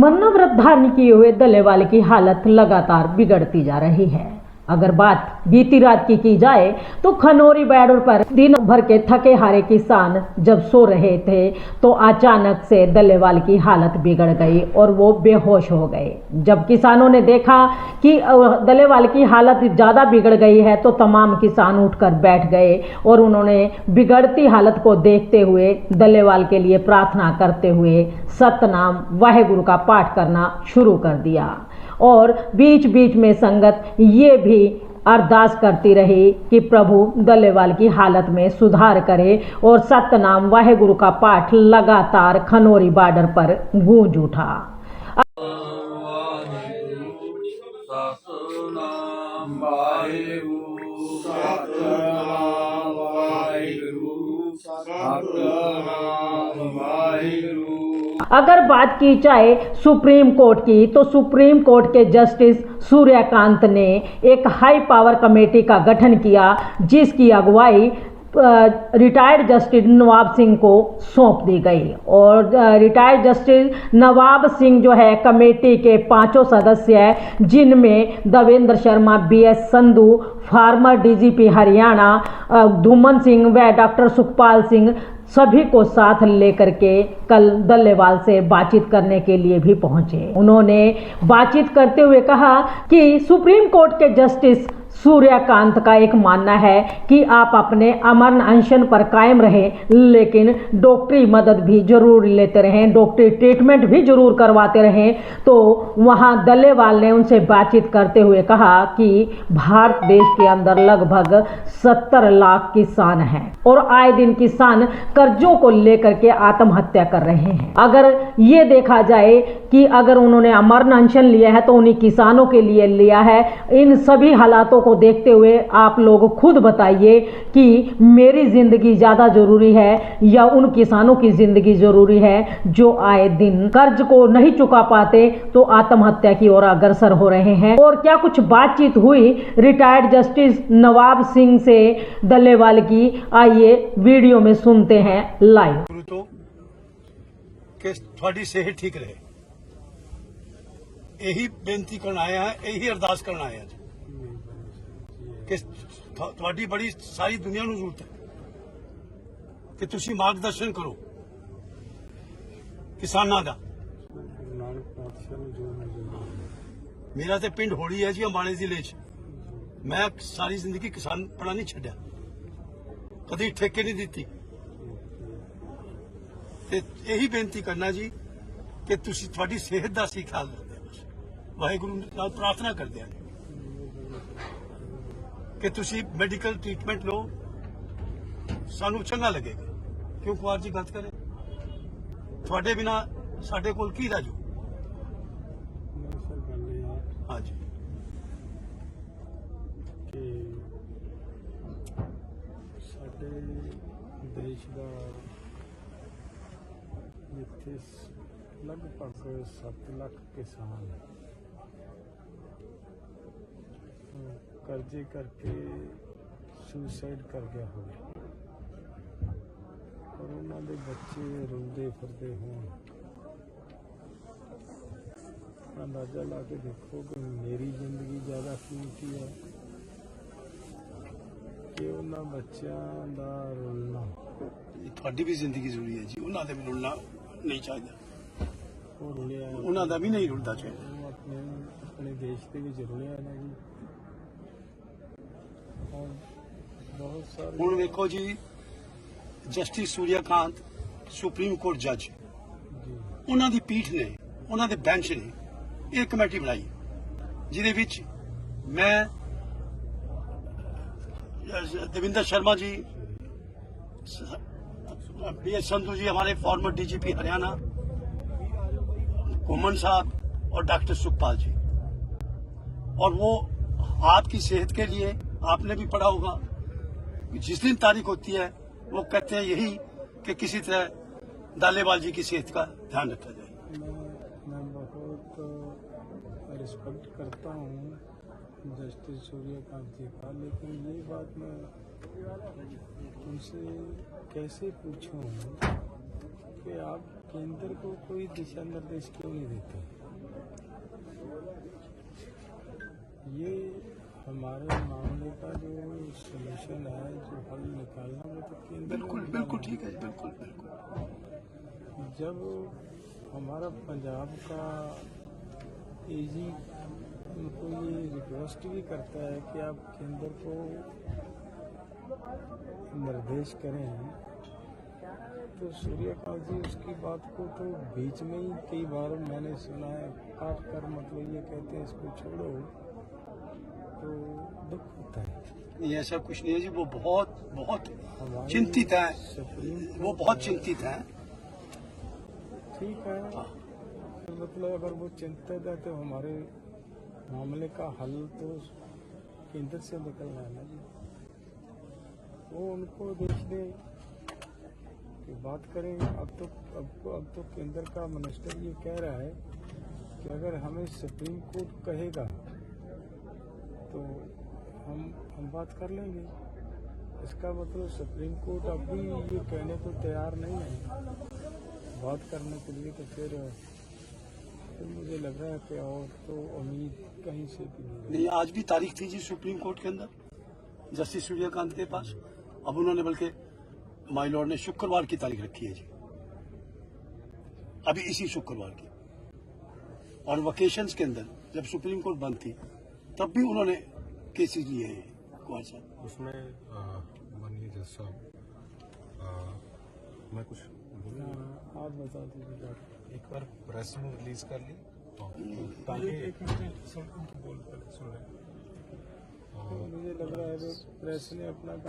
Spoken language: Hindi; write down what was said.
मरना व्रत धारण किए हुए दल्लेवाल की हालत लगातार बिगड़ती जा रही है। अगर बात बीती रात की जाए तो खनौरी बॉर्डर पर दिन भर के थके हारे किसान जब सो रहे थे तो अचानक से दल्लेवाल की हालत बिगड़ गई और वो बेहोश हो गए। जब किसानों ने देखा कि दल्लेवाल की हालत ज़्यादा बिगड़ गई है तो तमाम किसान उठकर बैठ गए और उन्होंने बिगड़ती हालत को देखते हुए दल्लेवाल के लिए प्रार्थना करते हुए सतनाम वाहेगुरु का पाठ करना शुरू कर दिया और बीच बीच में संगत ये भी अरदास करती रही कि प्रभु दल्लेवाल की हालत में सुधार करे और सतनाम वाहेगुरु का पाठ लगातार खनौरी बॉर्डर पर गूंज उठा। अगर बात की जाए सुप्रीम कोर्ट की तो सुप्रीम कोर्ट के जस्टिस सूर्यकांत ने एक हाई पावर कमेटी का गठन किया जिसकी अगुवाई रिटायर्ड जस्टिस नवाब सिंह को सौंप दी गई और रिटायर्ड जस्टिस नवाब सिंह जो है कमेटी के 5 सदस्य हैं जिनमें Devendra Sharma, BS Sandhu, former DGP Haryana Dhuman Singh व डॉक्टर सुखपाल सिंह सभी को साथ लेकर के कल दल्लेवाल से बातचीत करने के लिए भी पहुंचे। उन्होंने बातचीत करते हुए कहा कि सुप्रीम कोर्ट के जस्टिस सूर्यकांत का एक मानना है कि आप अपने अमन अनशन पर कायम रहें लेकिन डॉक्टरी मदद भी जरूर लेते रहें, डॉक्टरी ट्रीटमेंट भी जरूर करवाते रहें। तो वहां दल्लेवाल ने उनसे बातचीत करते हुए कहा कि भारत देश के अंदर लगभग 70 लाख किसान हैं और आए दिन किसान कर्जों को लेकर के आत्महत्या कर रहे हैं। अगर ये देखा जाए कि अगर उन्होंने अमन अनशन लिया है तो उन्हीं किसानों के लिए लिया है। इन सभी हालातों को देखते हुए आप लोग खुद बताइए कि मेरी जिंदगी ज्यादा जरूरी है या उन किसानों की जिंदगी जरूरी है जो आए दिन कर्ज को नहीं चुका पाते तो आत्महत्या की ओर अग्रसर हो रहे हैं। और क्या कुछ बातचीत हुई रिटायर्ड जस्टिस नवाब सिंह से दल्लेवाल की, आइए वीडियो में सुनते हैं लाइव। तो थोड़ी सेहत ठीक रहे यही बेनती करना आया है, यही अरदास करना आया है कि थोड़ी बड़ी सारी दुनिया ਨੂੰ ਜ਼ਰੂਰਤ ਹੈ कि ਤੁਸੀਂ मार्गदर्शन करो किसानों का। मेरा तो पिंड होली है जी अंबाले जिले च। मैं सारी जिंदगी किसान पढ़ा नहीं छड्या, कभी ठेके नहीं दी। यही बेनती करना जी कि तुसी थोड़ी सेहत का सी ख्याल रखते, वाहेगुरु नाल प्रार्थना करते हैं कि तुसी मेडिकल ट्रीटमेंट लो, सानू चंगा लगेगा। क्यों कुमार जी गलत करें, थोड़े बिना साडे कोल की राजू। हाँ जी साडे देश का जिथे लगभग 7 लाख किसान कर्जे करके सुसाइड कर गया हो और उन्होंने बच्चे रोंदे फिरते हो। अंदाजा ला के देखो कि मेरी जिंदगी ज्यादा कीमती है कि उन्होंने बच्चों का रुलना। थोड़ी भी जिंदगी जरूरी है जी, उन्होंने भी रुलना नहीं चाहिए, वो रुलिया उन्होंने भी नहीं रुलना चाहिए। अपने देश के भी रुलिया ना जी। बहुत सारे हुण वेखो जी, जस्टिस सूर्यकांत सुप्रीम कोर्ट जज, उन्होंने पीठ ने, उन्होंने बेंच ने एक कमेटी बनाई जिहदे विच मैं देवेंद्र शर्मा जी, BS संधू जी हमारे फॉर्मर DGP हरियाणा, घुमन साहब और डॉक्टर सुखपाल जी। और वो हाथ की सेहत के लिए आपने भी पढ़ा होगा, जिस दिन तारीख होती है वो कहते हैं यही कि किसी तरह दल्लेवाल जी की सेहत का ध्यान रखा जाए। मैं बहुत रिस्पेक्ट करता हूँ जस्टिस सूर्यकांत जी का, लेकिन ये बात मैं उनसे कैसे पूछूं कि आप केंद्र को कोई दिशा निर्देश क्यों नहीं देते? ये हमारे मामले का जो सलूशन है, जो हल निकालना, वो तो केंद्र बिल्कुल ने बिल्कुल निकालना ठीक है, बिल्कुल बिल्कुल। है। जब हमारा पंजाब का एजी उनको ये रिक्वेस्ट भी करता है कि आप केंद्र को निर्देश करें, तो सूर्यकांत जी उसकी बात को तो बीच में ही कई बार मैंने सुना है काट कर, मतलब ये कहते हैं इसको छोड़ो, तो दुख होता है। नहीं, ऐसा कुछ नहीं है जी, वो बहुत बहुत हमारी चिंतित है, सुप्रीम वो कोर्ट बहुत है। चिंतित है। ठीक है, तो मतलब अगर वो चिंतित है तो हमारे मामले का हल तो केंद्र से निकलना है ना जी। वो उनको देख दे कि बात करेंगे। अब तो केंद्र का मिनिस्टर ये कह रहा है कि अगर हमें सुप्रीम कोर्ट कहेगा तो हम बात कर लेंगे। इसका मतलब सुप्रीम कोर्ट अभी ये कहने को तैयार नहीं है बात करने के लिए, तो फिर मुझे लग रहा है कि और तो उम्मीद कहीं से भी नहीं रही। नहीं, आज भी तारीख थी जी सुप्रीम कोर्ट के अंदर जस्टिस सूर्यकांत के पास। अब उन्होंने बल्कि माय लॉर्ड ने शुक्रवार की तारीख रखी है जी, अभी इसी शुक्रवार की। और वकेशंस के अंदर जब सुप्रीम कोर्ट बंद थी तब भी उन्होंने केसेस लिए हैं कुमार साहब। उसमें माननीय जज साहब, मैं कुछ बोलूँ? आप बता दीजिए बात। एक बार प्रेस में रिलीज कर ली ताकि एक मिनट बोल कर सुन रहे हैं। मुझे लग रहा है कि प्रेस ने अपना